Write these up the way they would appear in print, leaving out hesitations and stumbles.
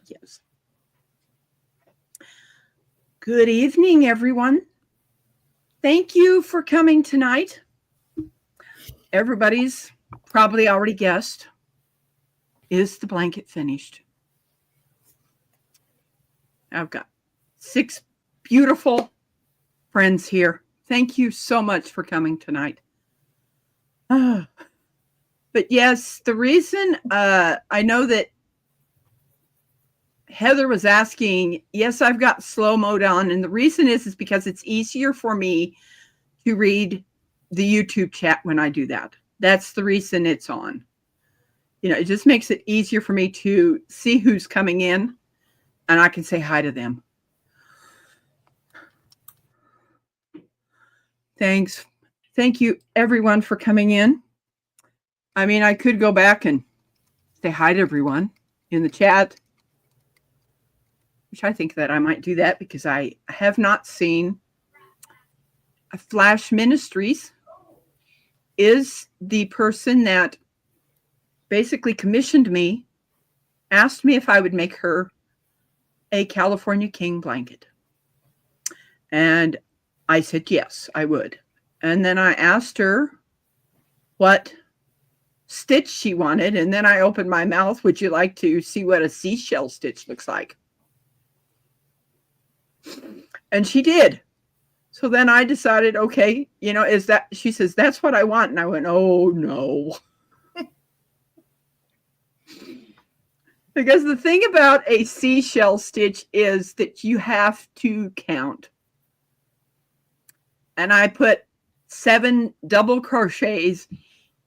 Yes. Good evening, everyone. Thank you for coming tonight. Everybody's probably already guessed, is the blanket finished? I've got 6 beautiful friends here. Thank you so much for coming tonight. But yes, the reason I know that Heather was asking, yes, I've got slow mode on. And the reason is because it's easier for me to read the YouTube chat when I do that. That's the reason it's on. You know, it just makes it easier for me to see who's coming in and I can say hi to them. Thanks. Thank you, everyone, for coming in. I mean, I could go back and say hi to everyone in the chat, which I think that I might do that because I have not seen Flash Ministries is the person that basically commissioned me, asked me if I would make her a California King blanket. And I said, yes, I would. And then I asked her what stitch she wanted. And then I opened my mouth. Would you like to see what a seashell stitch looks like? And she did. So then I decided, okay, you know, she says, that's what I want. And I went, oh no. Because the thing about a seashell stitch is that you have to count. And I put 7 double crochets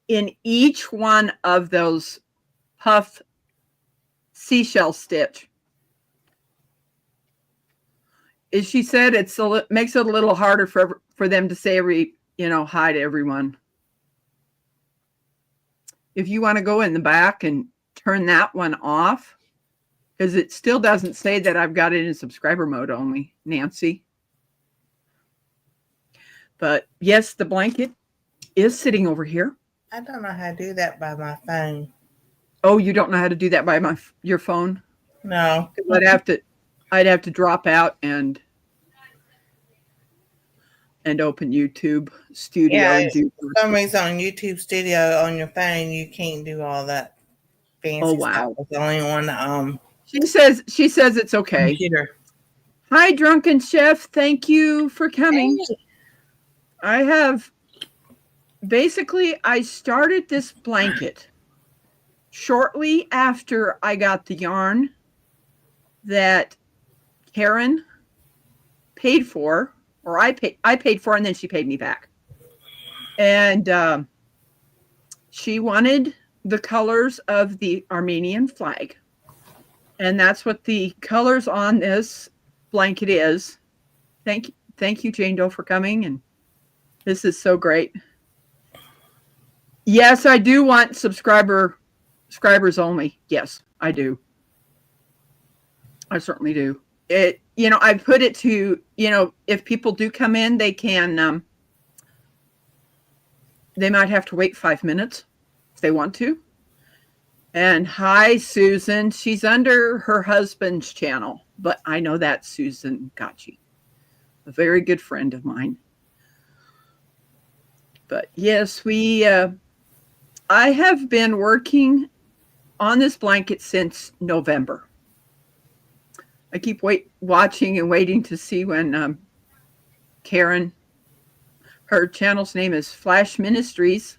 in each one of those puff seashell stitch. As she said, makes it a little harder for them to say hi to everyone. If you want to go in the back and turn that one off, because it still doesn't say that I've got it in subscriber mode only, Nancy. But yes, the blanket is sitting over here. I don't know how to do that by my phone. Oh, you don't know how to do that by your phone? No. I'd have to drop out and open YouTube Studio. Yeah, and do for some reason on YouTube Studio on your phone you can't do all that fancy stuff. It's only on She says it's okay. Computer. Hi, Drunken Chef. Thank you for coming. Hey. I started this blanket shortly after I got the yarn that Karen paid for, or I paid for, and then she paid me back. And she wanted the colors of the Armenian flag. And that's what the colors on this blanket is. Thank you, Jane Doe, for coming. And this is so great. Yes, I do want subscribers only. Yes, I do. I certainly do. I put it to, if people do come in, they can, they might have to wait 5 minutes if they want to. And hi, Susan. She's under her husband's channel, but I know that's Susan Gotchi, a very good friend of mine. But yes, I have been working on this blanket since November. I keep watching and waiting to see when Karen, her channel's name is Flash Ministries,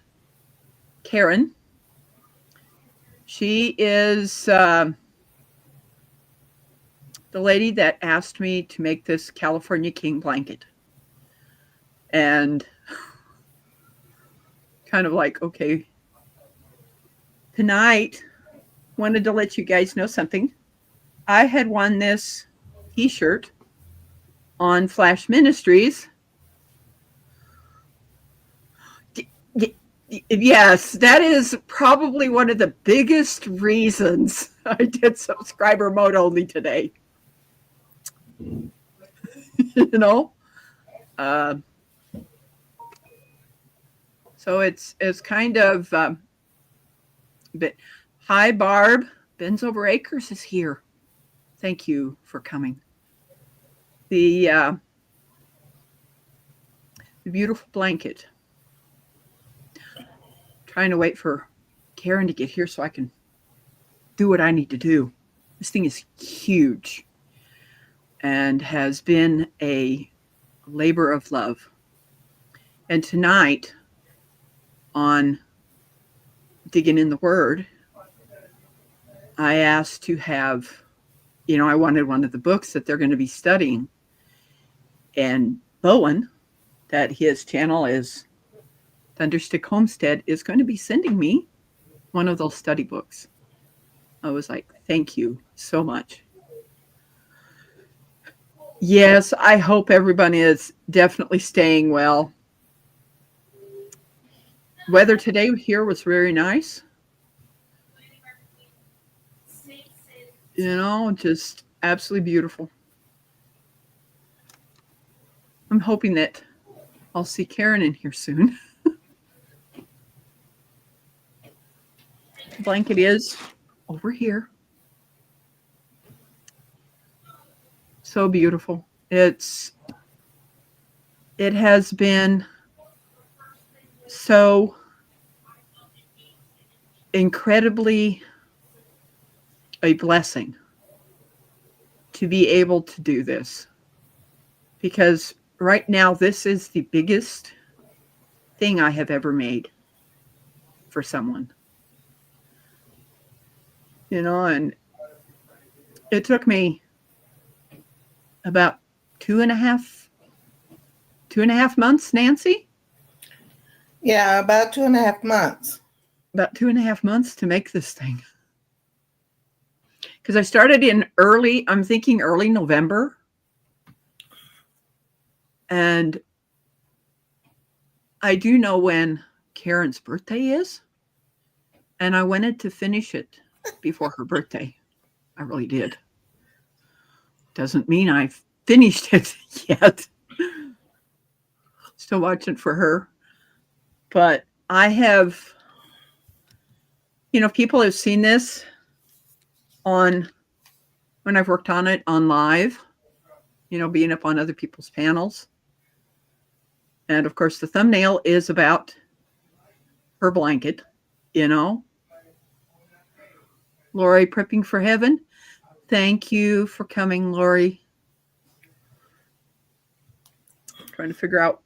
Karen. She is the lady that asked me to make this California King blanket. And kind of like, okay, tonight, wanted to let you guys know something. I had won this t-shirt on Flash Ministries. Yes, that is probably one of the biggest reasons I did subscriber mode only today. So it's kind of but hi, Barb. Ben's Over Acres is here. Thank you for coming. The beautiful blanket. Trying to wait for Karen to get here so I can do what I need to do. This thing is huge and has been a labor of love. And tonight, on Digging in the Word, I asked to have, I wanted one of the books that they're going to be studying. And Bowen, that his channel is Thunderstick Homestead, is going to be sending me one of those study books. I was like, thank you so much. Yes, I hope everyone is definitely staying well. Weather today here was very nice. Just absolutely beautiful. I'm hoping that I'll see Karen in here soon. The blanket is over here. So beautiful. It has been so incredibly a blessing to be able to do this, because right now this is the biggest thing I have ever made for someone. And it took me about 2.5 months, Nancy? Yeah, about 2.5 months. About 2.5 months to make this thing. Because I started in early November. And I do know when Karen's birthday is. And I wanted to finish it before her birthday. I really did. Doesn't mean I've finished it yet. Still watching for her. But I have, people have seen this when I've worked on it on live, being up on other people's panels. And of course, the thumbnail is about her blanket, Lori prepping for heaven. Thank you for coming, Lori. Trying to figure out.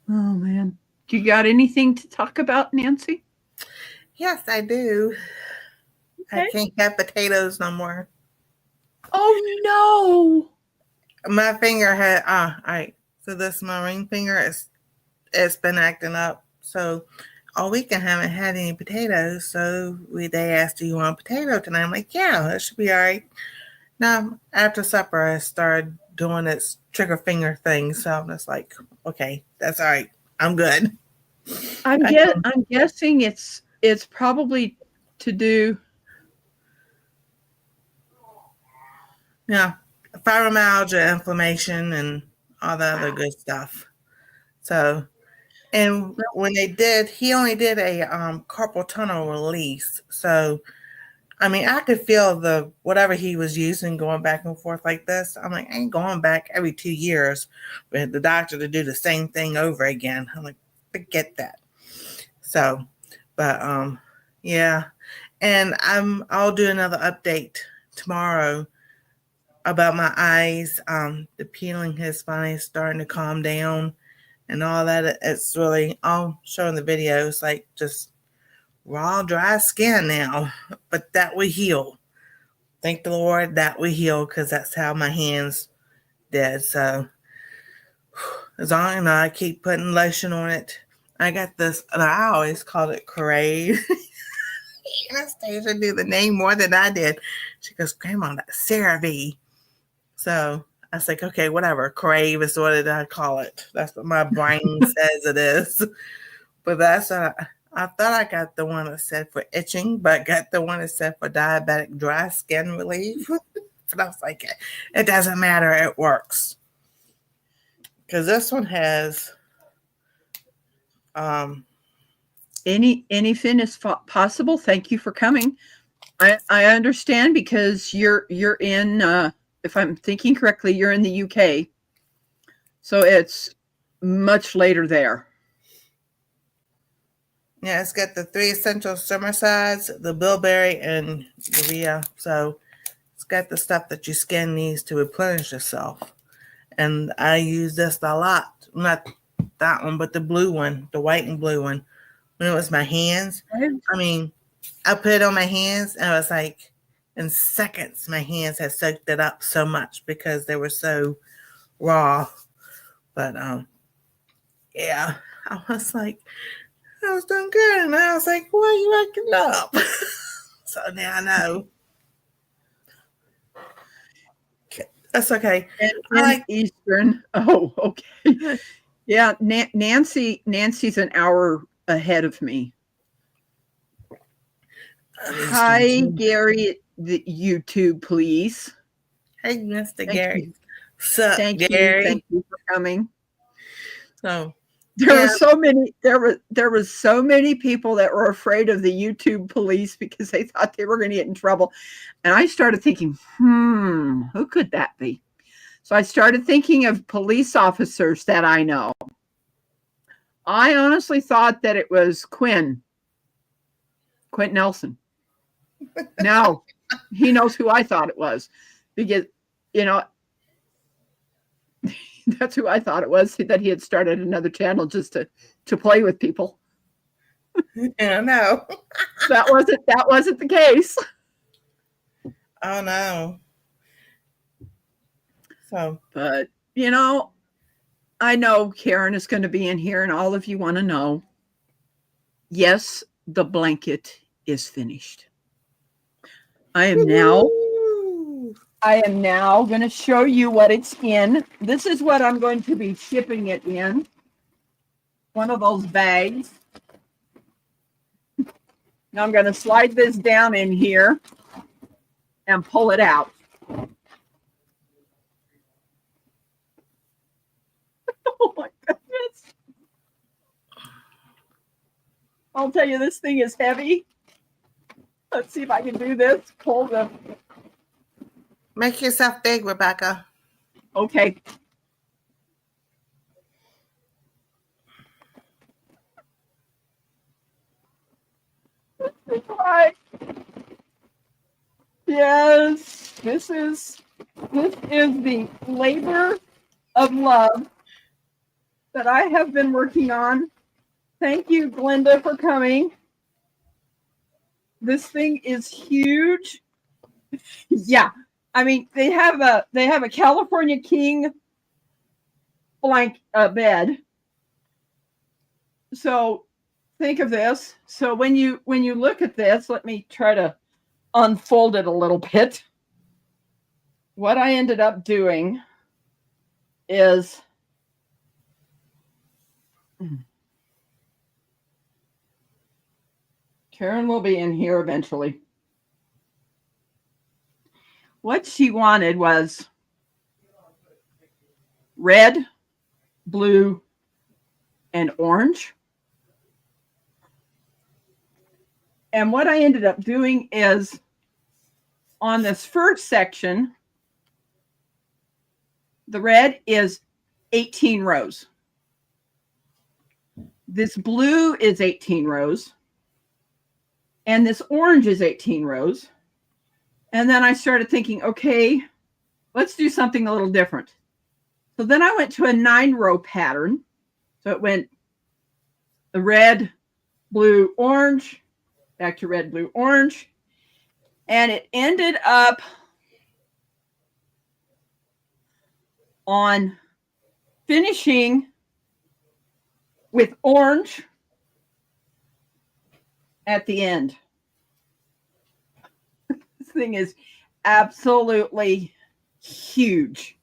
Oh, man. Do you got anything to talk about, Nancy? Yes, I do. Okay. I can't have potatoes no more. Oh, no. My finger had, all right. So this my ring finger, it's been acting up. So all week I haven't had any potatoes. So they asked, do you want a potato tonight? I'm like, yeah, that should be all right. Now, after supper, I started doing its trigger finger thing. So I'm just like, okay, that's all right. I'm good. I'm guessing it's probably to do. Yeah, fibromyalgia, inflammation, and all the other good stuff. So, and when he only did a carpal tunnel release. So, I mean, I could feel whatever he was using going back and forth like this. I'm like, I ain't going back every 2 years with the doctor to do the same thing over again. I'm like, forget that. So, but yeah, and I'll do another update tomorrow about my eyes. The peeling has finally starting to calm down and all that. It's really, I'll show in the videos, like just raw, dry skin now, but that will heal. Thank the Lord that will heal, because that's how my hands did. So as long as I keep putting lotion on it. I got this, and I always called it Crochet. Anastasia knew the name more than I did. She goes, Grandma, that's CeraVe. So I was like, okay, whatever. Crave is what I call it. That's what my brain says it is. But that's I thought I got the one that said for itching, but got the one that said for diabetic dry skin relief. But I was like, it doesn't matter. It works. Because this one has Anything is possible. Thank you for coming. I understand because you're in if I'm thinking correctly, you're in the UK. So it's much later there. Yeah, it's got the 3 essential summer sides, the bilberry, and urea. So it's got the stuff that your skin needs to replenish itself. And I use this a lot. Not that one, but the blue one, the white and blue one. When it was my hands, I mean, I put it on my hands, and it was like in seconds, my hands had soaked it up so much because they were so raw. But yeah, I was like, I was doing good, and I was like, why are you acting up? So now I know. That's okay. And Eastern. Oh, okay. Yeah, Nancy's an hour ahead of me. Hi, Gary, the YouTube, please. Hey, Mr. Thank Gary. You. Sup, Thank Gary? You. Thank you for coming. So there were so many. There was so many people that were afraid of the YouTube police because they thought they were going to get in trouble, and I started thinking, who could that be? So I started thinking of police officers that I know. I honestly thought that it was Quint Nelson. No, he knows who I thought it was because, that's who I thought it was, that he had started another channel just to play with people. Yeah, no. That wasn't the case. Oh no. So, but I know Karen is going to be in here, and all of you want to know. Yes, the blanket is finished. I am now going to show you what it's in. This is what I'm going to be shipping it in. One of those bags. Now I'm going to slide this down in here and pull it out. Oh my goodness. I'll tell you, this thing is heavy. Let's see if I can do this. Pull the... Make yourself big, Rebecca. Okay. Right. Yes, this is the labor of love that I have been working on. Thank you, Glenda, for coming. This thing is huge. Yeah, I mean they have a California King bed. So think of this. So when you look at this, let me try to unfold it a little bit. What I ended up doing is Karen will be in here eventually. What she wanted was red, blue, and orange. And what I ended up doing is on this first section, the red is 18 rows. This blue is 18 rows. And this orange is 18 rows. And then I started thinking, okay, let's do something a little different. So then I went to a 9-row pattern. So it went the red, blue, orange, back to red, blue, orange. And it ended up on finishing with orange at the end. This thing is absolutely huge.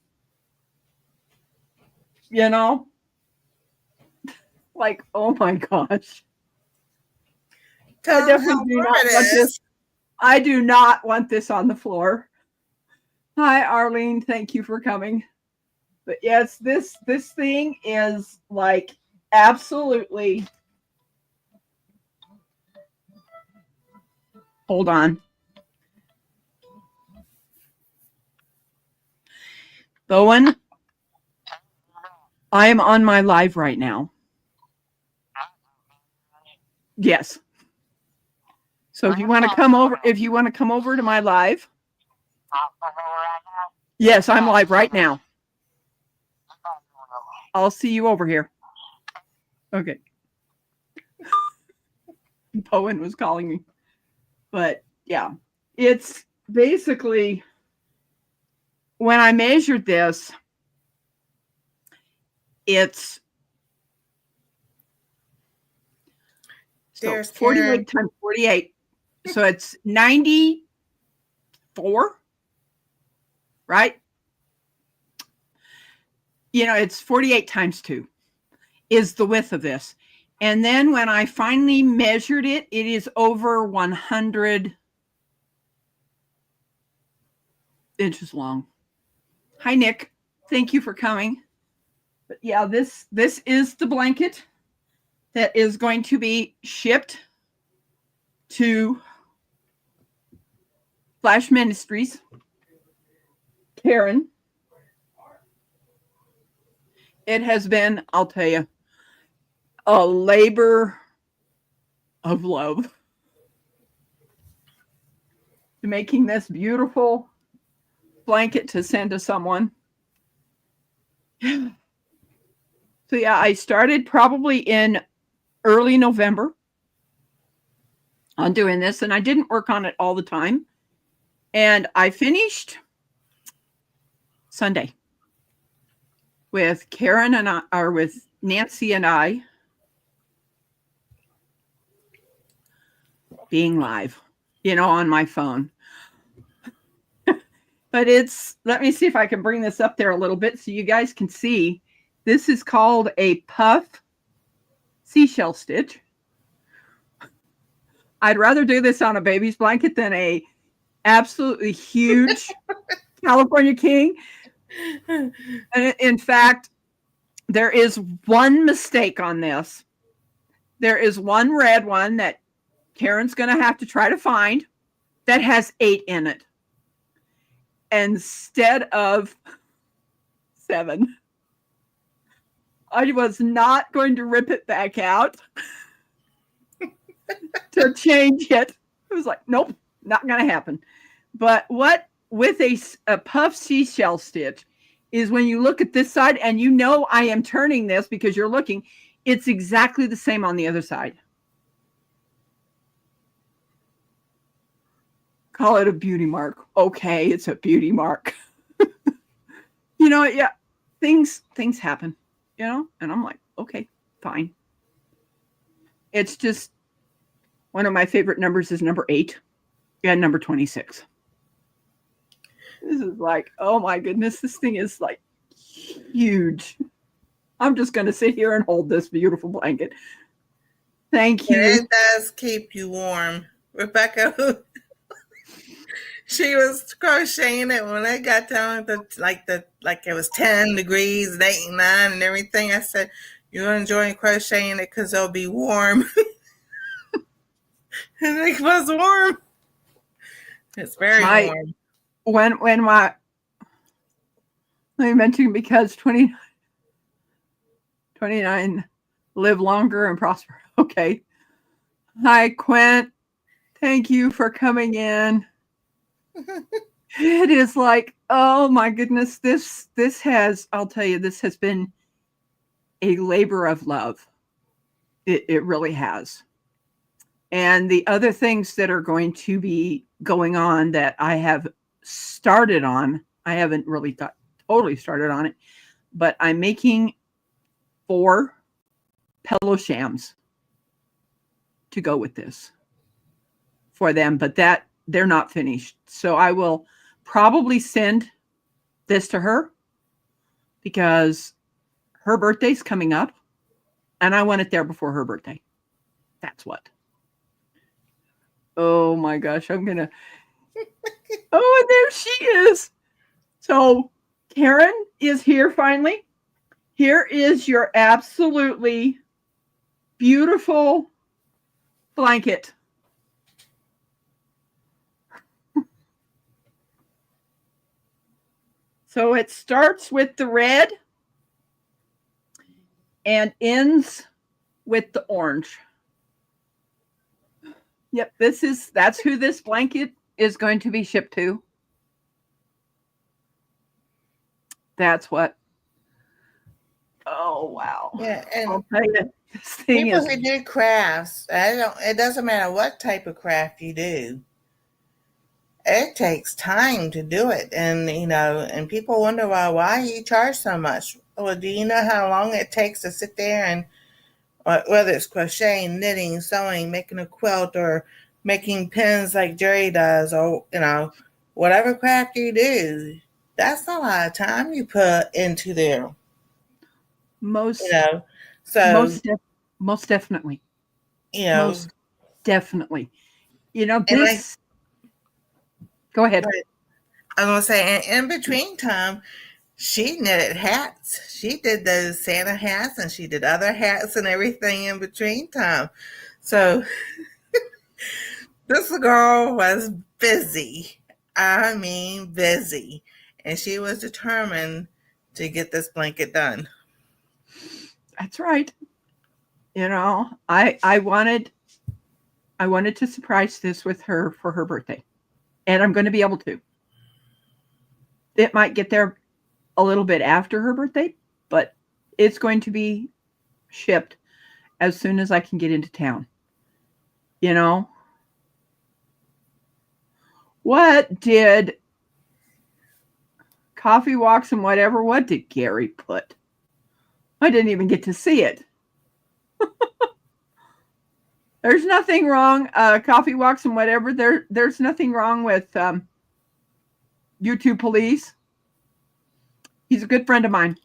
Like, oh my gosh. I definitely do not want this. I do not want this on the floor. Hi, Arlene. Thank you for coming. But yes, this thing is like absolutely Hold on. Bowen, I am on my live right now. Yes. So if you want to come over to my live. Yes, I'm live right now. I'll see you over here. Okay. Bowen was calling me. But yeah, it's basically, when I measured this, it's so 48 times 48. So it's 94, right? You know, it's 48 times 2 is the width of this. And then when I finally measured it, it is over 100 inches long. Hi, Nick. Thank you for coming. But yeah, this is the blanket that is going to be shipped to Flash Ministries. Karen. It has been, I'll tell you, a labor of love making this beautiful blanket to send to someone. So yeah, I started probably in early November on doing this, and I didn't work on it all the time. And I finished Sunday with Karen and I, or with Nancy and I, being live, you know, on my phone. But it's, let me see if I can bring this up there a little bit so you guys can see. This is called a puff seashell stitch. I'd rather do this on a baby's blanket than a absolutely huge California King. And in fact, there is one mistake on this. There is one red one that Karen's going to have to try to find that has 8 in it instead of 7. I was not going to rip it back out to change it. It was like, nope, not going to happen. But what with a puff seashell stitch is when you look at this side, and you know I am turning this because you're looking, it's exactly the same on the other side. Call it a beauty mark. Okay, it's a beauty mark. You know, yeah, things happen, you know, and I'm like, okay, fine. It's just one of my favorite numbers is number 8 and number 26. This is like, oh my goodness, this thing is like huge. I'm just going to sit here and hold this beautiful blanket. Thank you. It does keep you warm. Rebecca, she was crocheting it when it got down to like it was 10 degrees and 8 and 9 and everything. I said, you're enjoying crocheting it because it'll be warm. And it was warm. It's very warm. When let me mention, because 29 live longer and prosper. Okay. Hi, Quint. Thank you for coming in. It is like, oh my goodness, this has, I'll tell you, this has been a labor of love. It really has. And the other things that are going to be going on that I have started on, I haven't really totally started on it, but I'm making 4 pillow shams to go with this for them, but that they're not finished. So I will probably send this to her because her birthday's coming up and I want it there before her birthday. That's what. Oh my gosh, I'm going to. Oh, and there she is. So Karen is here finally. Here is your absolutely beautiful blanket. So it starts with the red and ends with the orange. Yep, that's who this blanket is going to be shipped to. That's what. Oh wow! Yeah, and I'll tell you, this thing people is. who do crafts, it doesn't matter what type of craft you do. It takes time to do it, and people wonder why you charge so much. Well, do you know how long it takes to sit there and whether it's crocheting, knitting, sewing, making a quilt, or making pins like Jerry does, or whatever craft you do, that's a lot of time you put into there. Most So most definitely. and Most definitely. like This. Go ahead. I was gonna say, in between time, she knitted hats. She did those Santa hats, and she did other hats and everything in between time. So this girl was busy. I mean, busy. And she was determined to get this blanket done. That's right. I wanted to surprise this with her for her birthday. And I'm going to be able to. It might get there a little bit after her birthday, but it's going to be shipped as soon as I can get into town. What did Coffee Walks and whatever, what did Gary put? I didn't even get to see it. There's nothing wrong. Coffee Walks and whatever. There's nothing wrong with YouTube Police. He's a good friend of mine.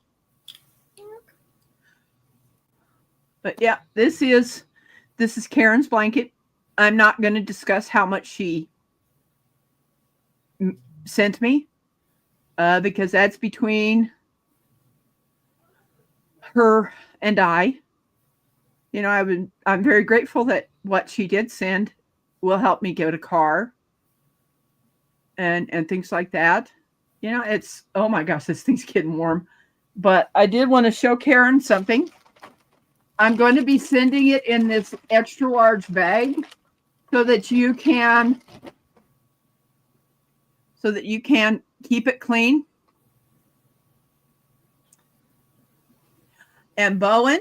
But yeah, this is Karen's blanket. I'm not going to discuss how much she sent me because that's between her and I. I'm very grateful that what she did send will help me get a car and things like that. It's, oh my gosh, this thing's getting warm. But I did want to show Karen something. I'm going to be sending it in this extra large bag so that you can keep it clean. And Bowen,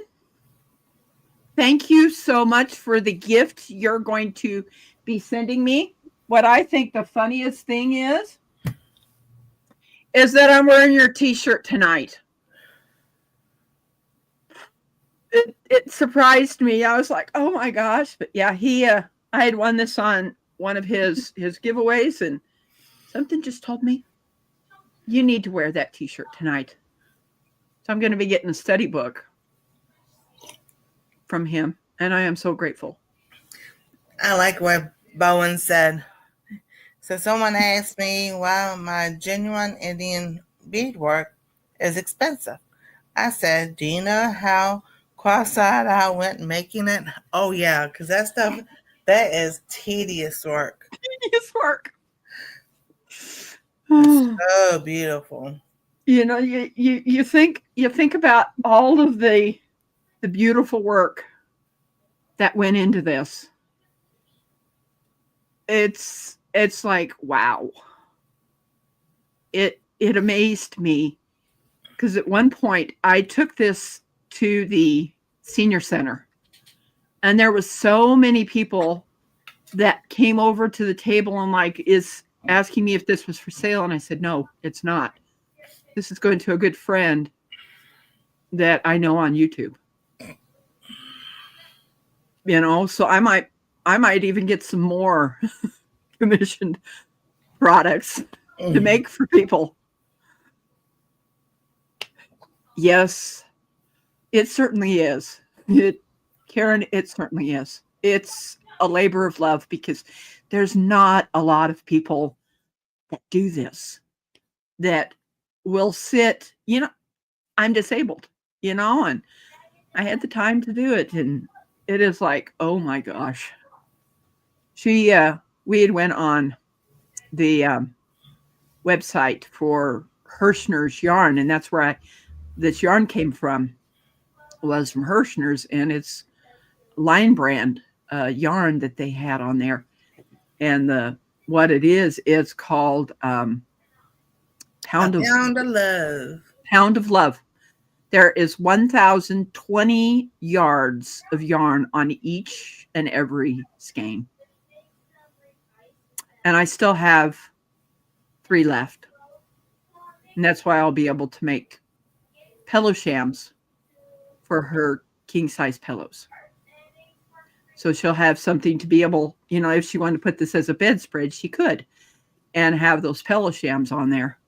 thank you so much for the gift you're going to be sending me. What I think the funniest thing is that I'm wearing your t-shirt tonight. It surprised me. I was like, oh my gosh. But yeah, I had won this on one of his giveaways, and something just told me, you need to wear that t-shirt tonight. So I'm going to be getting a study book from him, and I am so grateful. I like what Bowen said. So someone asked me why my genuine Indian beadwork is expensive. I said, do you know how cross-eyed I went making it? Oh yeah, because that stuff, that is tedious work. Tedious work. It's so beautiful. You think about all of the beautiful work that went into this. It's like, wow. It amazed me because at one point I took this to the senior center, and there was so many people that came over to the table and is asking me if this was for sale, and I said, no, it's not. This is going to a good friend that I know on YouTube. So I might even get some more commissioned products to make for people. Yes, it certainly is. Karen, it certainly is. It's a labor of love because there's not a lot of people that do this, that will sit, I'm disabled, and I had the time to do it. And it is like, oh my gosh. We had went on the website for Hirschner's yarn, and that's where this yarn came from, was from Hirschner's, and it's line brand yarn that they had on there. And what it is, it's called Pound of Love. Pound of Love. There is 1,020 yards of yarn on each and every skein. And I still have 3 left. And that's why I'll be able to make pillow shams for her king size pillows. So she'll have something to be able, if she wanted to put this as a bedspread, she could, and have those pillow shams on there.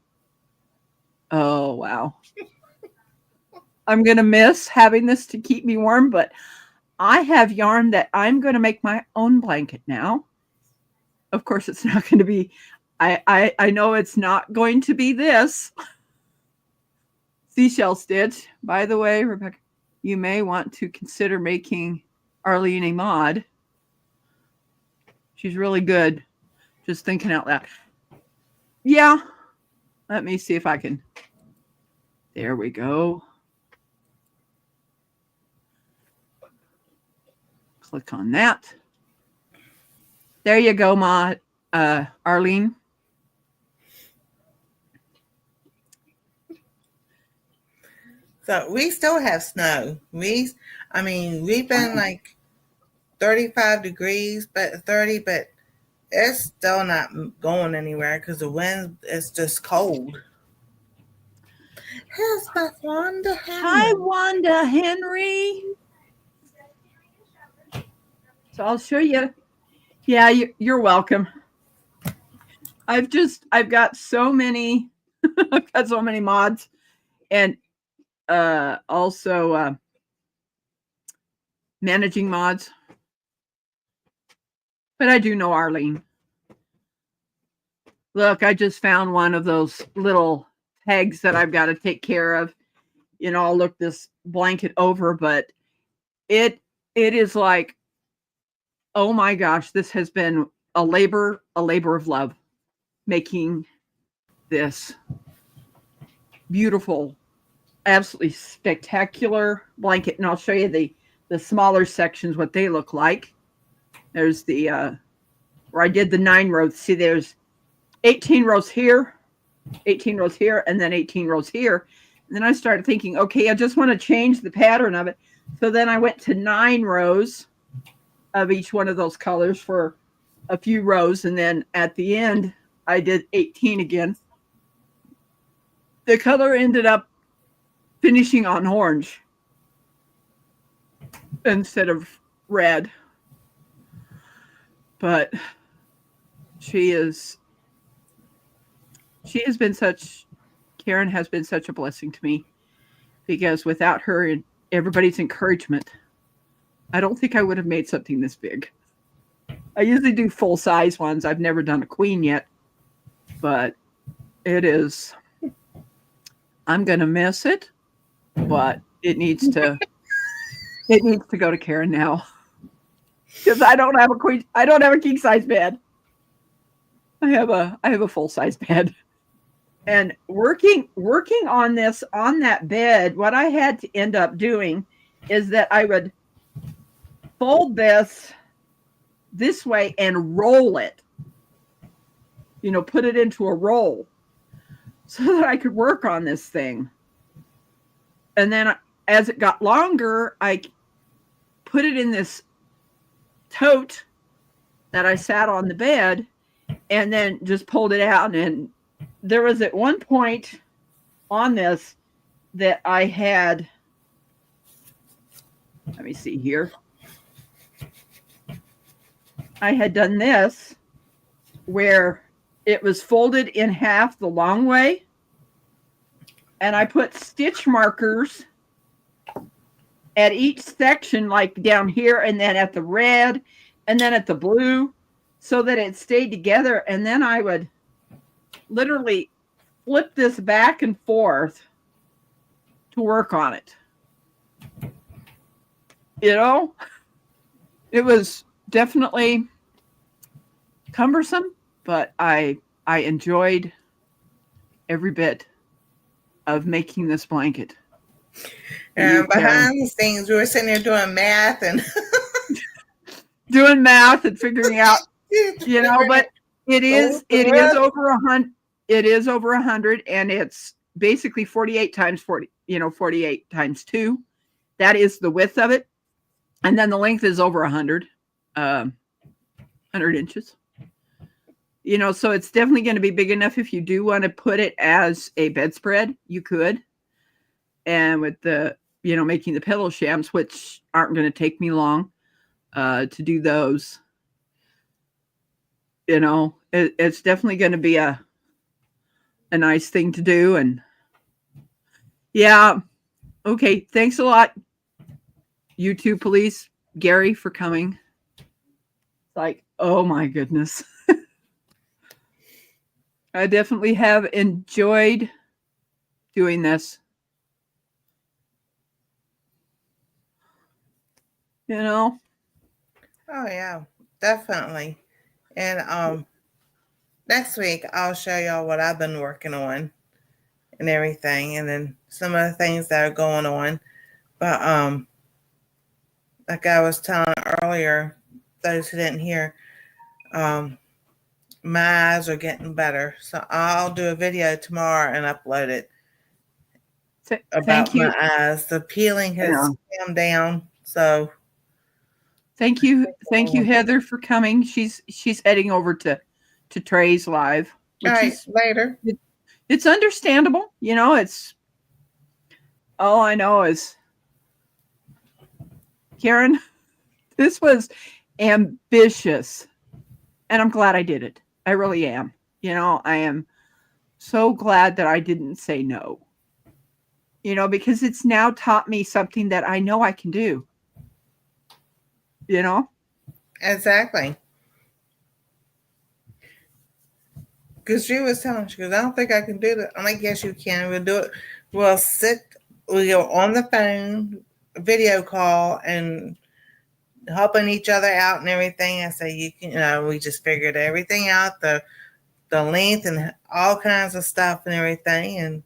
Oh, wow. I'm going to miss having this to keep me warm, but I have yarn that I'm going to make my own blanket now. Of course, it's not going to be, I know it's not going to be this seashell stitch. By the way, Rebecca, you may want to consider making Arlene a mod. She's really good. Just thinking out loud. Yeah. Let me see if I can. There we go. Click on that. There you go, Arlene. So we still have snow. We've been like 35 degrees, but 30, but it's still not going anywhere because the wind is just cold. Here's my Wanda Henry. Hi, Wanda Henry. So I'll show you. Yeah, you're welcome. I've got so many, I've got so many mods, and also managing mods. But I do know Arlene. Look, I just found one of those little pegs that I've got to take care of. I'll look this blanket over, but it is like, oh my gosh, this has been a labor of love, making this beautiful, absolutely spectacular blanket. And I'll show you the smaller sections, what they look like. There's the where I did the 9 rows. See, there's 18 rows here, 18 rows here, and then 18 rows here. And then I started thinking, okay, I just want to change the pattern of it. So then I went to 9 rows of each one of those colors for a few rows. And then at the end, I did 18 again. The color ended up finishing on orange instead of red. But Karen has been such a blessing to me, because without her and everybody's encouragement, I don't think I would have made something this big. I usually do full size ones. I've never done a queen yet, but I'm going to miss it, but it needs to go to Karen now, because I don't have a king size bed. I have a full size bed. And working on that bed, what I had to end up doing is that I would fold this way and roll it, put it into a roll so that I could work on this thing. And then as it got longer, I put it in this tote that I sat on the bed, and then just pulled it out. And there was at one point on this that I had, let me see here. I had done this where it was folded in half the long way, and I put stitch markers at each section, like down here, and then at the red, and then at the blue, so that it stayed together. And then I would literally flip this back and forth to work on it. It was definitely cumbersome, but I enjoyed every bit of making this blanket. And behind the scenes, we were sitting there doing math and doing math and figuring out, but it is over 100. It is over 100, and it's basically 48 times 40. 48 times 2. That is the width of it, and then the length is over 100 inches. So it's definitely going to be big enough if you do want to put it as a bedspread, you could. And with the, making the pillow shams, which aren't going to take me long to do those, it's definitely going to be a nice thing to do. And yeah. Okay. Thanks a lot, YouTube police, Gary, for coming. It's like, oh my goodness. I definitely have enjoyed doing this. Oh yeah, definitely. And next week I'll show y'all what I've been working on and everything, and then some of the things that are going on. But like I was telling earlier, those who didn't hear, my eyes are getting better. So I'll do a video tomorrow and upload it about my eyes. The peeling has calmed down. So thank you, Heather, for coming. She's heading over to Trey's live. All right, later. It's understandable. It's all I know is, Karen, this was ambitious, and I'm glad I did it. I really am. I am so glad that I didn't say no, because it's now taught me something that I know I can do. Exactly. Because she was telling, she goes, I don't think I can do that. I'm like, yes, you can. We'll do it. We'll go on the phone, video call, and helping each other out and everything. I say, you can, we just figured everything out, the length and all kinds of stuff and everything, and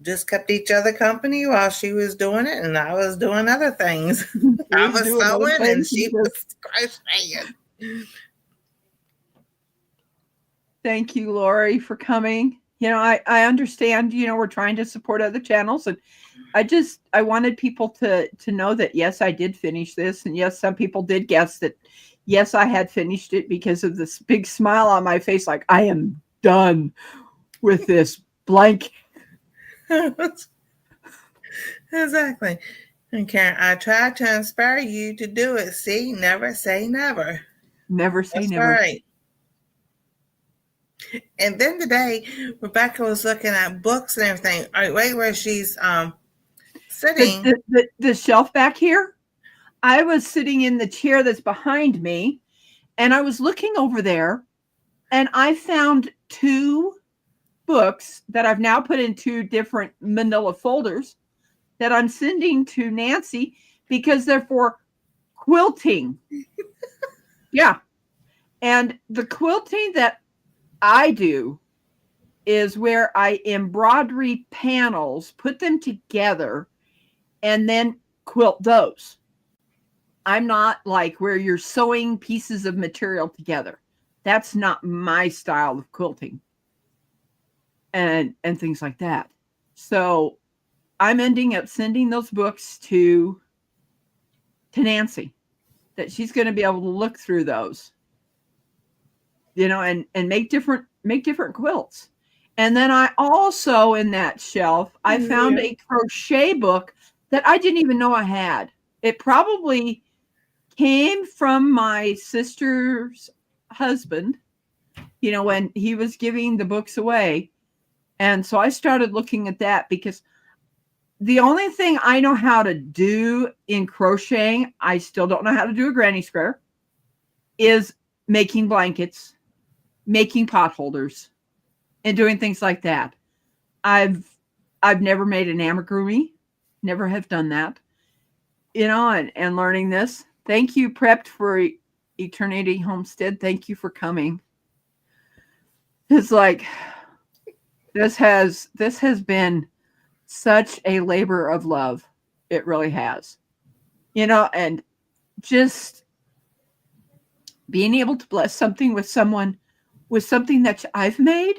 just kept each other company while she was doing it and I was doing other things. I was sewing and she was crocheting. Thank you, Lori, for coming. I understand, we're trying to support other channels, and I wanted people to know that, yes, I did finish this. And yes, some people did guess that, yes, I had finished it because of this big smile on my face. Like, I am done with this blanket. Exactly. And Karen, I tried to inspire you to do it. See, never say never. Never say That's never. Right. And then today, Rebecca was looking at books and everything. Right where she's sitting. The shelf back here. I was sitting in the chair that's behind me, and I was looking over there, and I found 2 books that I've now put in 2 different manila folders that I'm sending to Nancy because they're for quilting. Yeah. And the quilting that I do is where I embroidery panels, put them together, and then quilt those. I'm not like where you're sewing pieces of material together. That's not my style of quilting and things like that. So I'm ending up sending those books to Nancy, that she's going to be able to look through those, and make different quilts. And then I also, in that shelf, I found a crochet book that I didn't even know I had. It probably came from my sister's husband, when he was giving the books away. And so I started looking at that because the only thing I know how to do in crocheting, I still don't know how to do a granny square, is making blankets, making pot holders, and doing things like that. I've never made an amigurumi, never have done that, and learning this. Thank you, Prepped for Eternity Homestead. Thank you for coming. It's like, this has been such a labor of love. It really has. And just being able to bless something with someone with something that I've made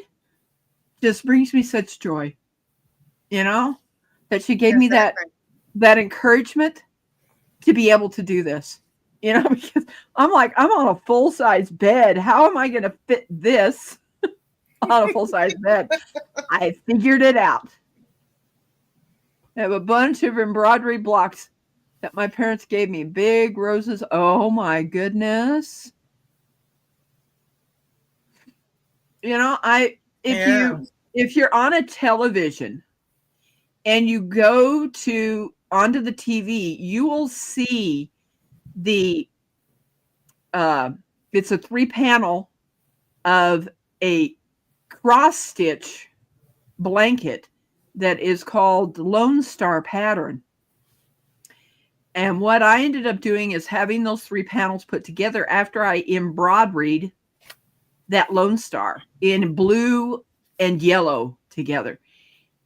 just brings me such joy. That she gave me Exactly. that encouragement to be able to do this. Because I'm like, I'm on a full size bed. How am I going to fit this on a full size bed? I figured it out. I have a bunch of embroidery blocks that my parents gave me. Big roses. Oh my goodness. I Yeah. if you're on a television and you go to onto the TV, you will see the uh it's a 3 panel of a cross stitch blanket that is called the Lone Star pattern. And what I ended up doing is having those 3 panels put together after I embroidered that Lone Star in blue and yellow together.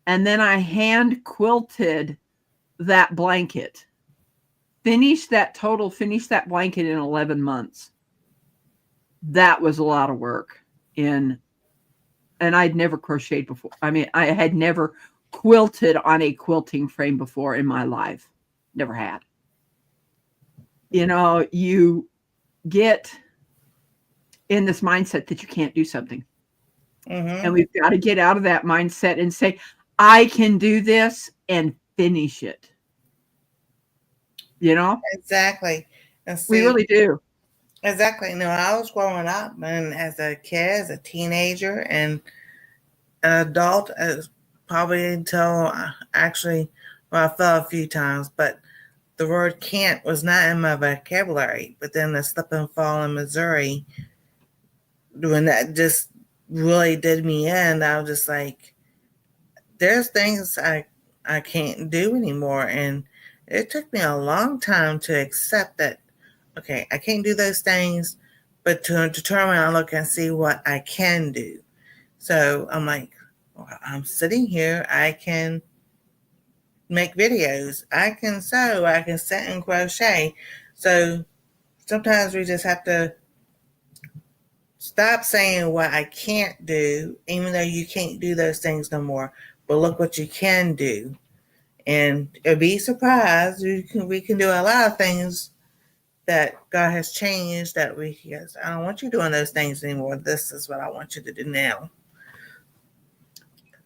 And then I hand quilted that blanket. Finished that blanket in 11 months. That was a lot of work. And I'd never crocheted before. I mean, I had never quilted on a quilting frame before in my life. Never had. You get in this mindset that you can't do something. Mm-hmm. And we've got to get out of that mindset and say, I can do this and finish it. Exactly. And We see, really do. exactly. I was growing up and as a kid, as a teenager, and an adult, as probably until actually, well, I fell a few times, but the word can't was not in my vocabulary. But then the slip and fall in Missouri, when that just really did me in, I was just like, there's things I can't do anymore. And it took me a long time to accept that, okay, I can't do those things, but to determine and look and see what I can do. So I'm like, well, I'm sitting here, I can make videos, I can sew, I can sit and crochet. So sometimes we just have to stop saying what I can't do, even though you can't do those things no more. But look what you can do. And be surprised, we can do a lot of things that God has changed that yes, I don't want you doing those things anymore. This is what I want you to do now.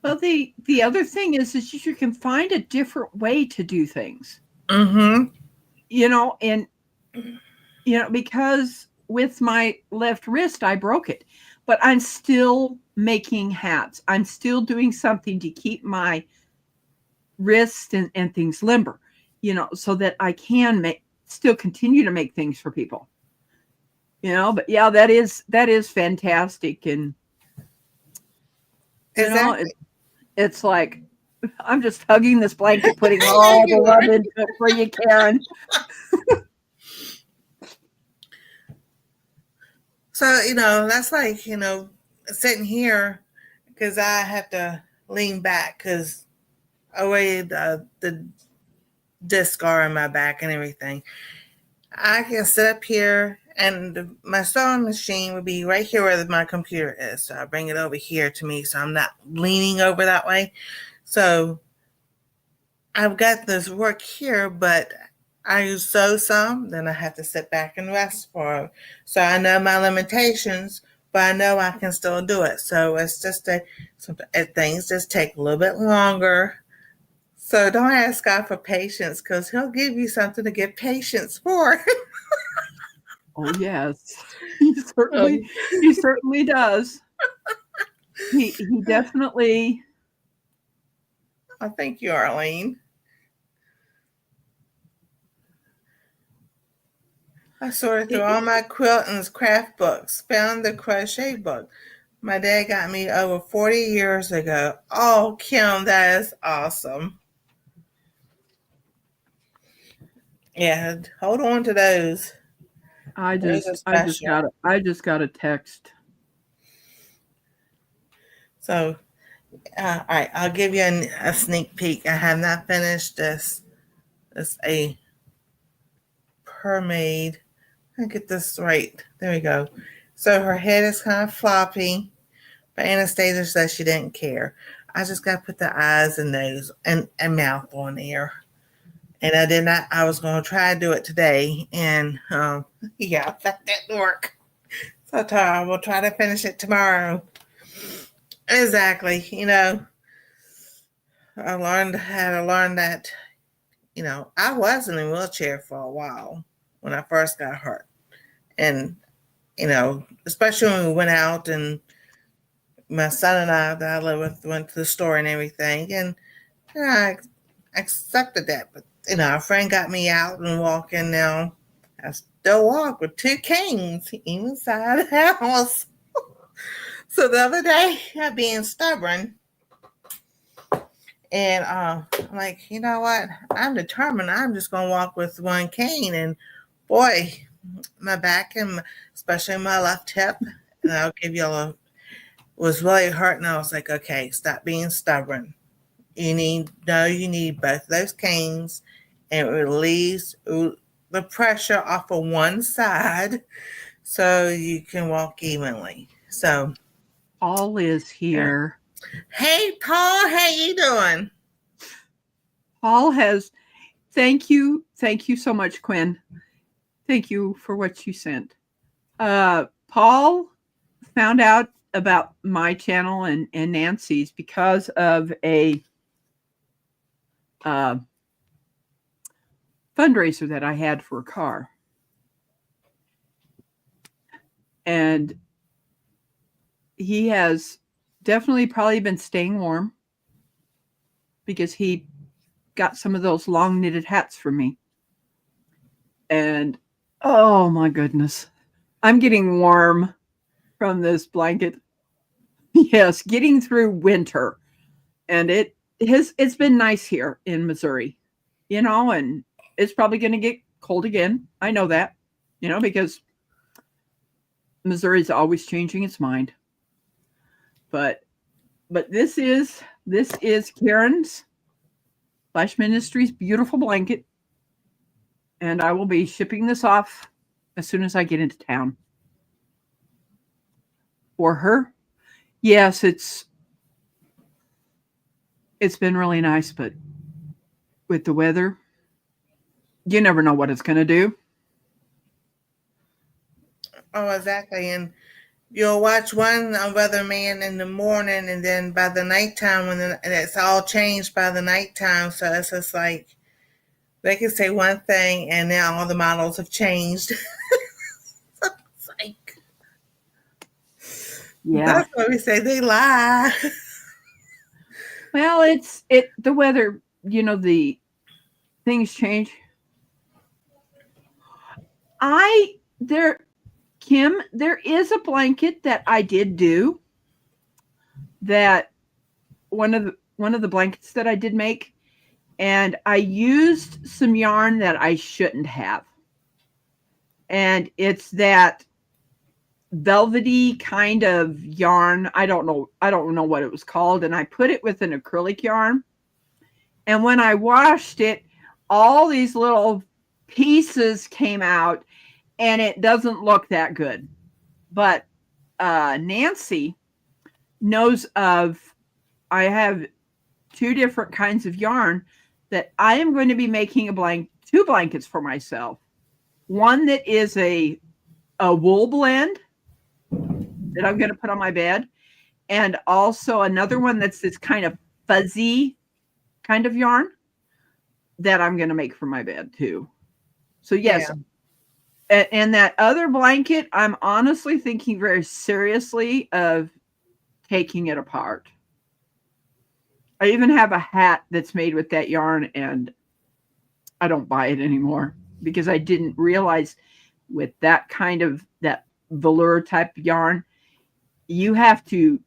Well, the other thing is you can find a different way to do things. Mm-hmm. And because with my left wrist I broke it, but I'm still making hats. I'm still doing something to keep my wrist and things limber, so that I can still continue to make things for people. But yeah, that is fantastic. And Exactly. it's like I'm just hugging this blanket, putting all the love into it for you, Karen. So, that's like, sitting here because I have to lean back because away the disc are in my back and everything. I can sit up here and my sewing machine would be right here where my computer is. So I bring it over here to me so I'm not leaning over that way. So I've got this work here, but I sew some, then I have to sit back and rest for. So I know my limitations, but I know I can still do it. So it's just things just take a little bit longer. So don't ask God for patience because He'll give you something to get patience for. Oh yes, he certainly does. He definitely. I thank you, Arlene. I sorted through all my quilt and craft books, found the crochet book my dad got me over 40 years ago. Oh, Kim, that is awesome. Yeah, hold on to those. I Those are just I special. just got a text. So, All right, I'll give you a sneak peek. I have not finished this. It's a mermaid. I get this right. There we go. So her head is kind of floppy, but Anastasia says she didn't care. I just got to put the eyes and nose and mouth on there. And I did not, I was going to try to do it today. And yeah, that didn't work. So I will try to finish it tomorrow. Exactly. I had to learn that, I was in a wheelchair for a while when I first got hurt. And, especially when we went out and my son and I that I live with went to the store and everything. And I accepted that. But, a friend got me out and walking now. I still walk with two canes inside the house. So the other day, I being stubborn, and I'm like, you know what? I'm determined. I'm just going to walk with one cane. And boy, my back and especially my left hip, and I'll give you was really hurting. I was like, okay, stop being stubborn. You need both of those canes, and it relieves the pressure off of one side so you can walk evenly. So Paul is here. Hey Paul, how you doing? Paul has, thank you so much, Quinn. Thank you for what you sent. Paul found out about my channel and Nancy's because of a fundraiser that I had for a car. And he has definitely probably been staying warm because he got some of those long knitted hats from me. And oh my goodness, I'm getting warm from this blanket. Yes, getting through winter. And it's been nice here in Missouri, and it's probably going to get cold again. I know that, because Missouri's always changing its mind. But this is Karen's / Ministries beautiful blanket, and I will be shipping this off as soon as I get into town. For her, yes, it's been really nice, but with the weather, you never know what it's going to do. Oh, exactly. And you'll watch one weatherman in the morning, and then by the nighttime, and it's all changed by the nighttime. So it's just like they can say one thing, and now all the models have changed. It's like, yeah, that's what we say. They lie. Well, the weather. The things change. Kim, there is a blanket that I did do. That one of the blankets that I did make, and I used some yarn that I shouldn't have. And it's that velvety kind of yarn. I don't know what it was called, and I put it with an acrylic yarn. And when I washed it, all these little pieces came out, and it doesn't look that good. But Nancy knows of, I have 2 different kinds of yarn that I am going to be making 2 blankets for myself. One that is a wool blend that I'm going to put on my bed, and also another one that's this kind of fuzzy kind of yarn that I'm going to make for my bed too. So yes. Yeah. And that other blanket, I'm honestly thinking very seriously of taking it apart. I even have a hat that's made with that yarn, and I don't buy it anymore because I didn't realize with that kind of that velour type yarn, you have to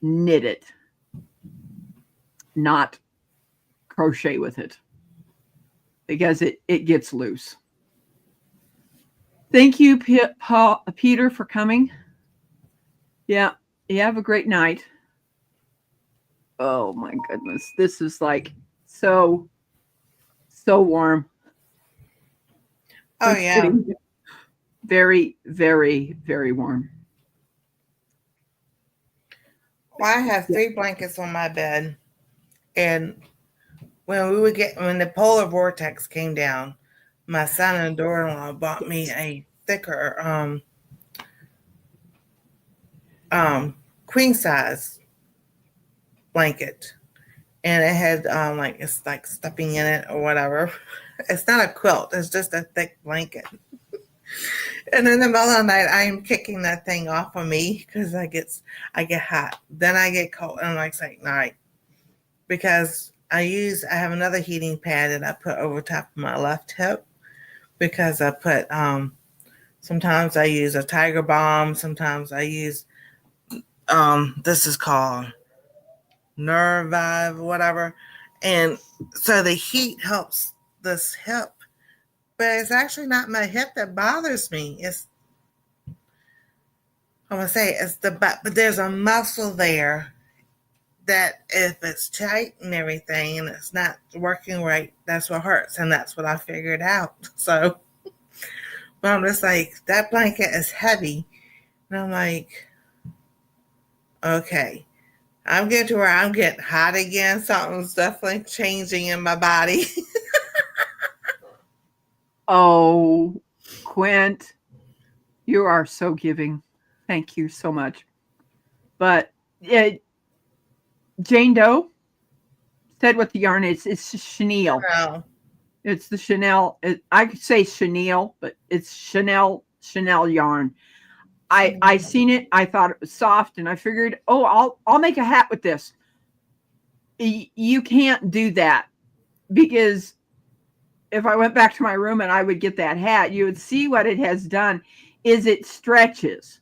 knit it, not crochet with it, because it gets loose. Thank you, Peter, for coming. Yeah, you have a great night. Oh my goodness. This is like so warm. Oh I'm yeah. sitting very, very, very warm. Well, I have 3 blankets on my bed, and when the polar vortex came down, my son and daughter-in-law bought me a thicker queen size blanket, and it had like it's like stuffing in it or whatever. It's not a quilt; it's just a thick blanket. And in the middle of the night, I am kicking that thing off of me because I get hot, then I get cold, and like night because I have another heating pad that I put over top of my left hip because I put sometimes I use a Tiger Balm, sometimes I use this is called Nerve Vive, whatever. And so the heat helps this hip, but it's actually not my hip that bothers me. I'm gonna say it's the butt, but there's a muscle there that if it's tight and everything and it's not working right, that's what hurts. And that's what I figured out. So, but I'm just like, that blanket is heavy. And I'm like, okay, I'm getting to where I'm getting hot again. Something's definitely changing in my body. Oh, Quint, you are so giving. Thank you so much. But Jane Doe said what the yarn is. It's chenille. Wow. It's the Chanel. I could say chenille, but it's Chanel yarn. I seen it. I thought it was soft, and I figured, oh, I'll make a hat with this. You can't do that because if I went back to my room and I would get that hat, you would see what it has done is it stretches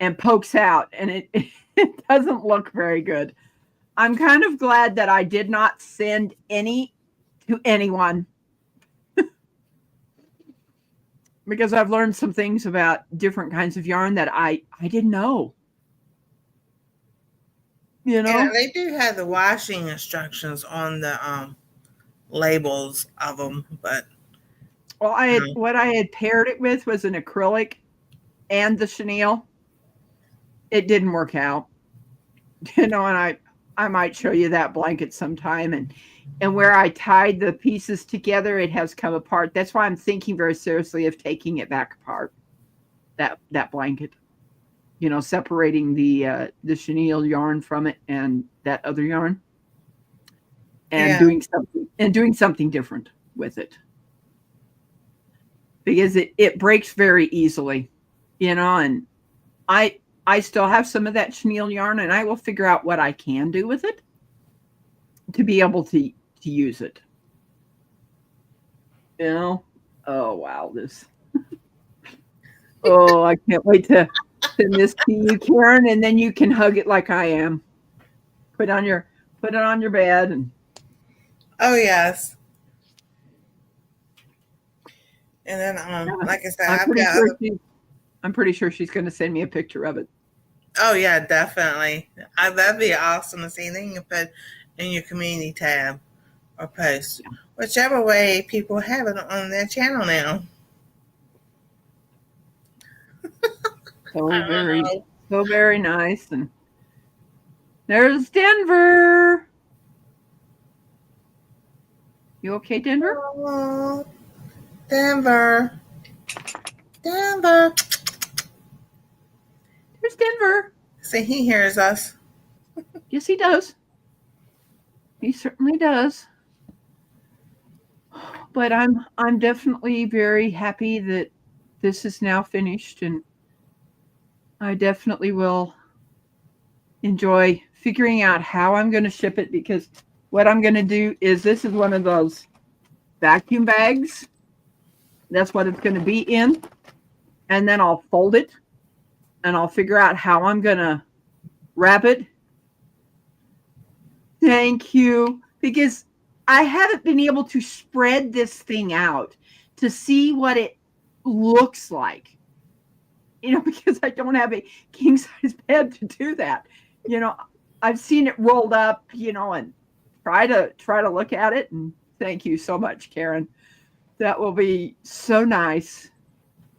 and pokes out, and it doesn't look very good. I'm kind of glad that I did not send any to anyone because I've learned some things about different kinds of yarn that I didn't know. You know? And they do have the washing instructions on the labels of them, but Well, what I had paired it with was an acrylic and the chenille. It didn't work out. And I might show you that blanket sometime, and where I tied the pieces together, it has come apart. That's why I'm thinking very seriously of taking it back apart. That blanket, separating the chenille yarn from it and that other yarn, and doing something different with it because it breaks very easily, and I still have some of that chenille yarn, and I will figure out what I can do with it to be able to use it. Oh wow, this. Oh, I can't wait to send this to you, Karen, and then you can hug it like I am. Put it on your bed, and oh yes. And then like I said, I'm pretty sure she's going to send me a picture of it. Oh yeah, definitely. That'd be awesome to see. Then you can put in your community tab or post, whichever way people have it on their channel now. So very nice. And there's Denver. You okay, Denver? Oh, Denver. Denver. There's Denver. See, he hears us. Yes, he does. He certainly does. But I'm definitely very happy that this is now finished, and I definitely will enjoy figuring out how I'm going to ship it, because what I'm going to do is, this is one of those vacuum bags. That's what it's going to be in. And then I'll fold it, and I'll figure out how I'm going to wrap it. Thank you. Because I haven't been able to spread this thing out to see what it looks like. Because I don't have a king size bed to do that. I've seen it rolled up, and try to look at it. And thank you so much, Karen. That will be so nice.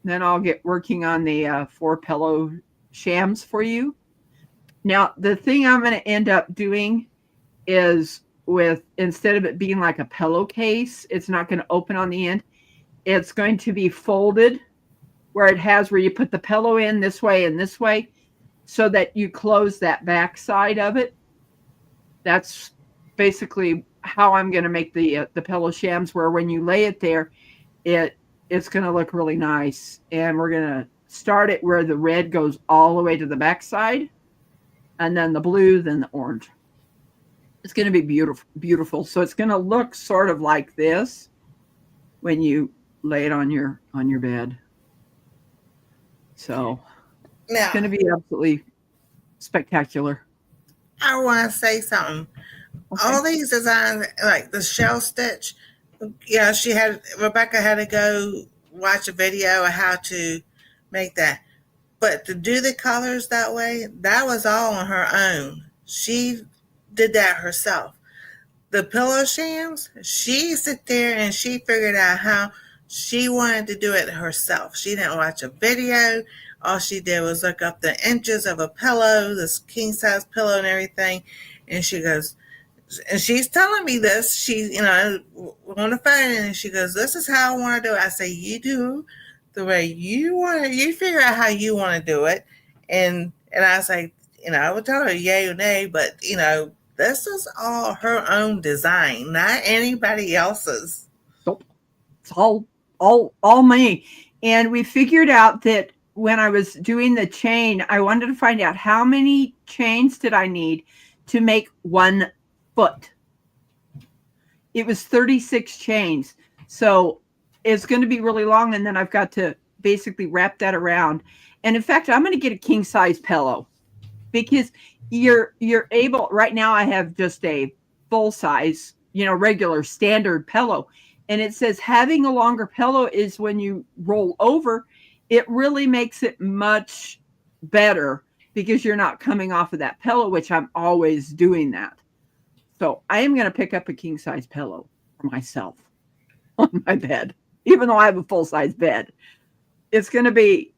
Then I'll get working on the 4 pillow shams for you. Now, the thing I'm going to end up doing is with, instead of it being like a pillowcase, it's not going to open on the end. It's going to be folded where it has where you put the pillow in this way and this way so that you close that back side of it. That's basically how I'm going to make the pillow shams, where when you lay it there, it's going to look really nice. And we're going to start it where the red goes all the way to the back side, and then the blue, then the orange. It's going to be beautiful, beautiful. So it's going to look sort of like this when you lay it on your bed. So Now, it's going to be absolutely spectacular. I want to say something. Okay. All these designs, like the shell stitch, yeah, Rebecca had to go watch a video of how to make that. But to do the colors that way, that was all on her own. She did that herself. The pillow shams, she sit there and she figured out how she wanted to do it herself. She didn't watch a video. All she did was look up the inches of a pillow, this king size pillow and everything. And she goes, and she's telling me this. She's, on the phone, and she goes, "This is how I want to do it." I say, "You do the way you want to. You figure out how you want to do it." And I say, I would tell her yay or nay, but this is all her own design, not anybody else's. Nope. It's all me. And we figured out that when I was doing the chain, I wanted to find out how many chains did I need to make 1 foot. It was 36 chains. So it's going to be really long. And then I've got to basically wrap that around. And in fact, I'm going to get a king size pillow, because you're able, right now I have just a full size, regular standard pillow. And it says having a longer pillow is when you roll over, it really makes it much better because you're not coming off of that pillow, which I'm always doing that. So I am going to pick up a king size pillow for myself on my bed, even though I have a full size bed. It's going to be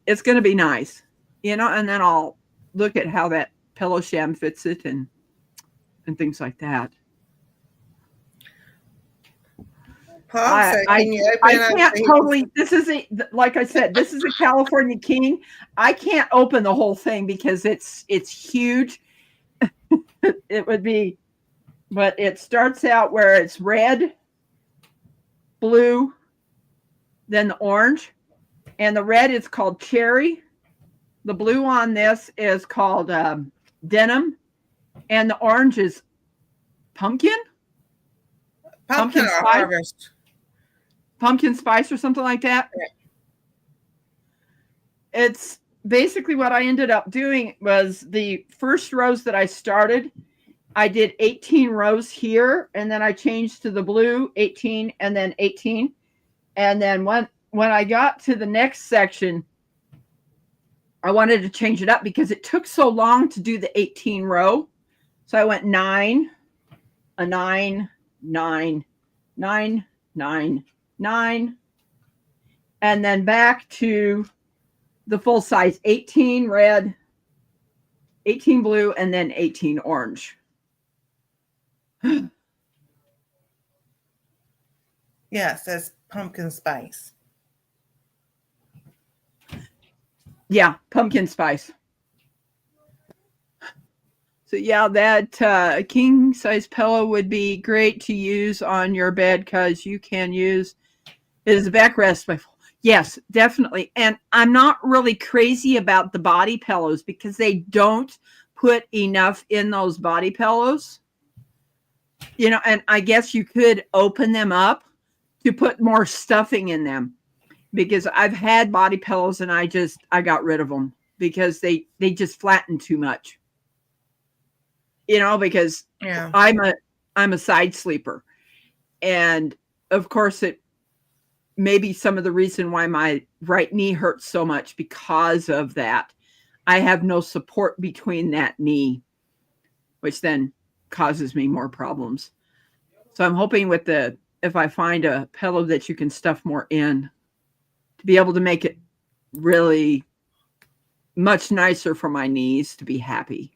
nice, and then I'll look at how that pillow sham fits it and things like that. I can't totally, like I said, this is a California king. I can't open the whole thing because it's huge. It would be, but it starts out where it's red, blue, then the orange, and the red is called cherry. The blue on this is called denim, and the orange is pumpkin or spice? harvest. Pumpkin spice or something like that. Yeah. It's basically what I ended up doing was the first rows that I started, I did 18 rows here, and then I changed to the blue, 18, and then 18. And then when I got to the next section, I wanted to change it up because it took so long to do the 18 row. So I went 9, a 9, 9, 9, 9, 9, and then back to the full size 18 red, 18 blue, and then 18 orange. Yes, that's pumpkin spice. Yeah, pumpkin spice. So yeah, that king size pillow would be great to use on your bed because you can use it as a backrest. Yes, definitely. And I'm not really crazy about the body pillows because they don't put enough in those body pillows. And I guess you could open them up to put more stuffing in them, because I've had body pillows and I got rid of them because they just flatten too much. Because yeah. I'm a side sleeper. And of course it may be some of the reason why my right knee hurts so much because of that. I have no support between that knee. which then causes me more problems. So I'm hoping if I find a pillow that you can stuff more in, to be able to make it really much nicer for my knees to be happy.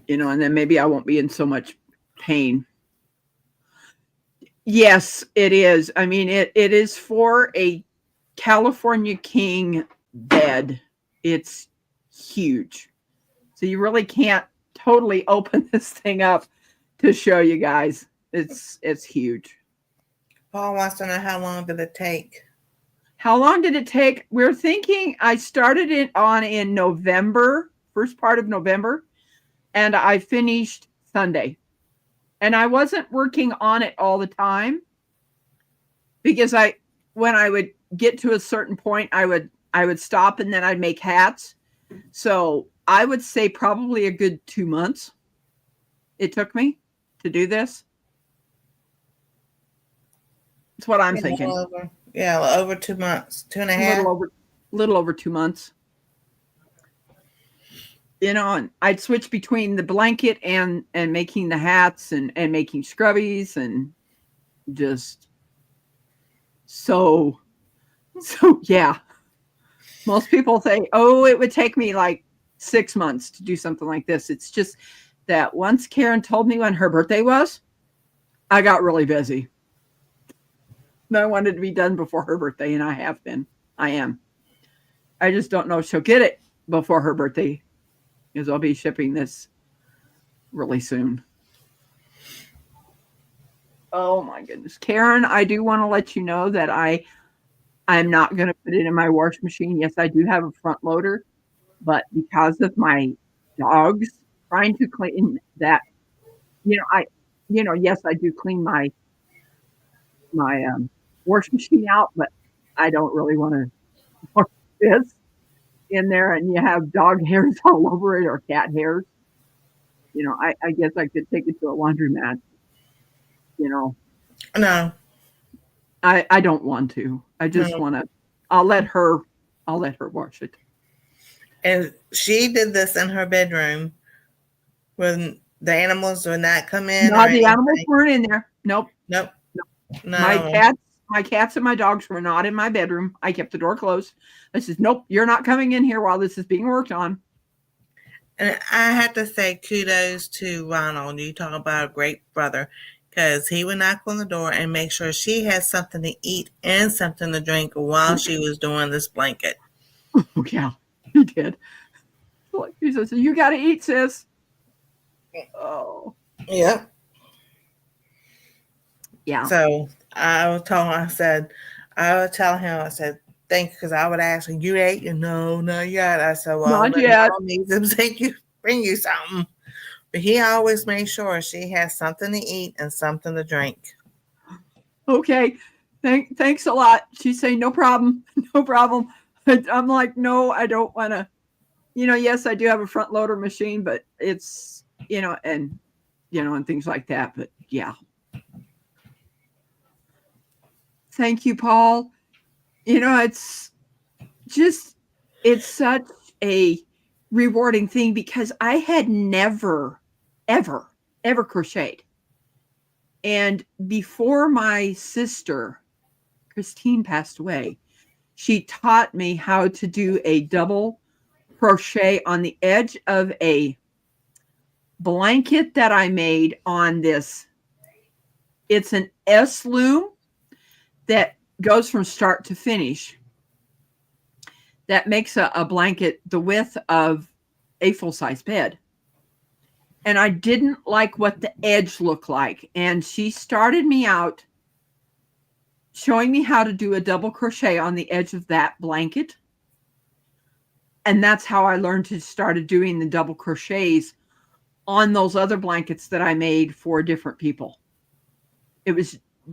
And then maybe I won't be in so much pain. Yes, it is. I mean, it is for a California King bed. It's huge. So you really can't totally open this thing up to show you guys. It's huge. Paul wants to know, how long did it take? How long did it take? We're thinking I started it on in November, first part of November, and I finished Sunday. And I wasn't working on it all the time because when I would get to a certain point, I would stop and then I'd make hats. So I would say probably a good 2 months it took me to do this. That's what I'm thinking. Over 2 months, 2.5. Little over 2 months. And I'd switch between the blanket and making the hats and making scrubbies and just so yeah. Most people say, oh, it would take me like 6 months to do something like this. It's just that once Karen told me when her birthday was, I got really busy. And I wanted to be done before her birthday, and I have been. I am. I just don't know if she'll get it before her birthday, because I'll be shipping this really soon. Oh my goodness. Karen, I do want to let you know that I'm not going to put it in my wash machine. Yes, I do have a front loader, but because of my dogs trying to clean that, yes, I do clean my wash machine out, but I don't really want to wash this in there and you have dog hairs all over it or cat hairs. I guess I could take it to a laundromat. No. I don't want to. I just want to. I'll let her wash it. And she did this in her bedroom when the animals would not come in. No, the animals weren't in there. Nope. No. My cats and my dogs were not in my bedroom. I kept the door closed. I said, nope, you're not coming in here while this is being worked on. And I have to say kudos to Ronald. You talk about a great brother, because he would knock on the door and make sure she had something to eat and something to drink while she was doing this blanket. Oh, yeah, he did. He said, you got to eat, sis. Oh. Yeah. Yeah. So I would tell him, I said, thank you, because I would ask him, you ate? No, not yet. I said, well, not yet. Bring you something. But he always made sure she has something to eat and something to drink. Okay. Thanks a lot. She'd say, no problem. No problem. I'm like, no, I don't want to. Yes, I do have a front loader machine, but it's, and things like that. But yeah. Thank you, Paul. It's such a rewarding thing because I had never, ever crocheted. And before my sister, Christine, passed away, she taught me how to do a double crochet on the edge of a blanket that I made on this. It's an S loom that goes from start to finish. That makes a blanket the width of a full-size bed. And I didn't like what the edge looked like. And she started me out showing me how to do a double crochet on the edge of that blanket. And that's how I learned to start doing the double crochets on those other blankets that I made for different people.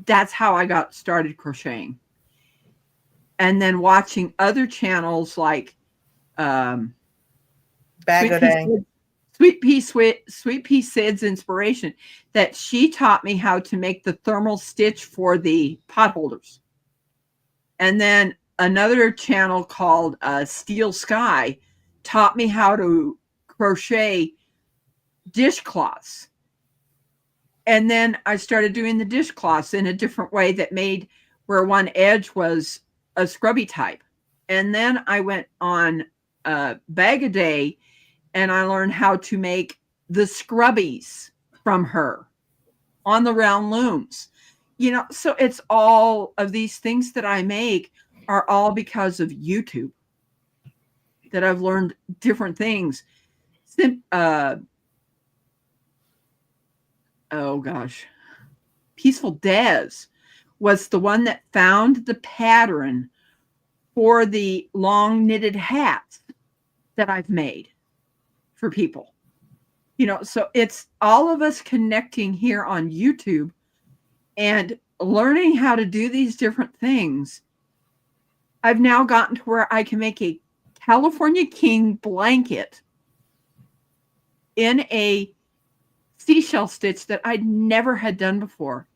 That's how I got started crocheting. And then watching other channels like Sweet Pea Sid's Inspiration, that she taught me how to make the thermal stitch for the pot holders. And then another channel called Steel Sky taught me how to crochet dishcloths. And then I started doing the dishcloths in a different way that made where one edge was a scrubby type. And then I went on Bag a Day and I learned how to make the scrubbies from her on the round looms. So it's all of these things that I make are all because of YouTube, that I've learned different things. Oh gosh, Peaceful Des was the one that found the pattern for the long knitted hats that I've made for people. So it's all of us connecting here on YouTube and learning how to do these different things. I've now gotten to where I can make a California King blanket in a seashell stitch that I'd never had done before.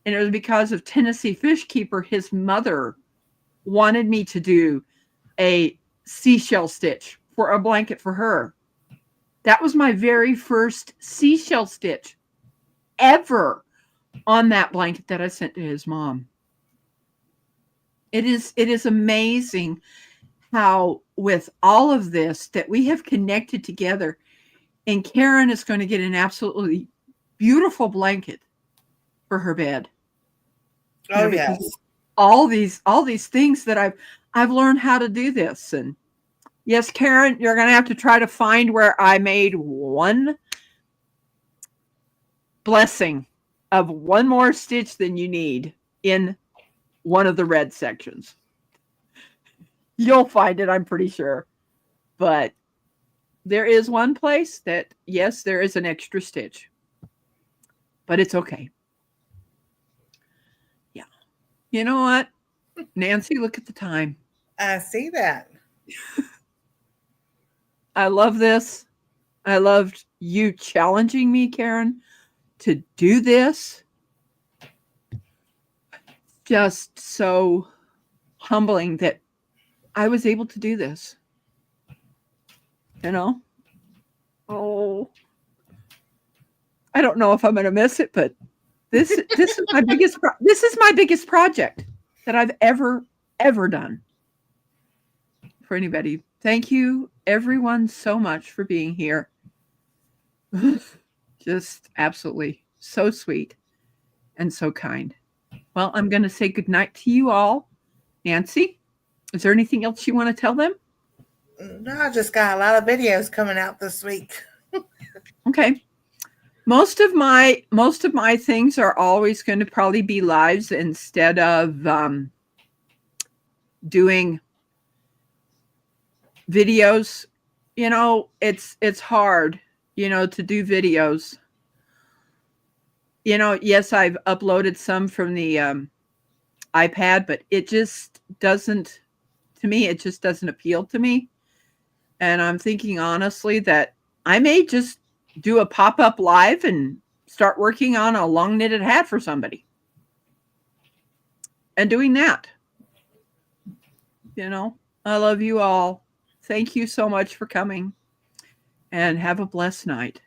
And it was because of Tennessee Fish Keeper. His mother wanted me to do a seashell stitch for a blanket for her. That was my very first seashell stitch ever on that blanket that I sent to his mom. It is amazing how with all of this that we have connected together, and Karen is going to get an absolutely beautiful blanket for her bed. Oh, yes. All these things that I've learned how to do this. And yes, Karen, you're going to have to try to find where I made one blessing of one more stitch than you need in one of the red sections. You'll find it, I'm pretty sure. But there is one place that, yes, there is an extra stitch. But it's okay. Yeah. You know what? Nancy, look at the time. I see that. I love this. I loved you challenging me, Karen, to do this. Just so humbling that I was able to do this. Oh, I don't know if I'm going to miss it, but this is my biggest project that I've ever done for anybody. Thank you, everyone, so much for being here. Just absolutely so sweet and so kind. Well, I'm going to say goodnight to you all. Nancy, is there anything else you want to tell them? No, I just got a lot of videos coming out this week. Okay. Most of my things are always going to probably be lives instead of doing videos. It's hard, to do videos. Yes, I've uploaded some from the iPad, but it just doesn't, to me, it just doesn't appeal to me. And I'm thinking honestly that I may just do a pop-up live and start working on a long knitted hat for somebody. And doing that. I love you all. Thank you so much for coming. And have a blessed night.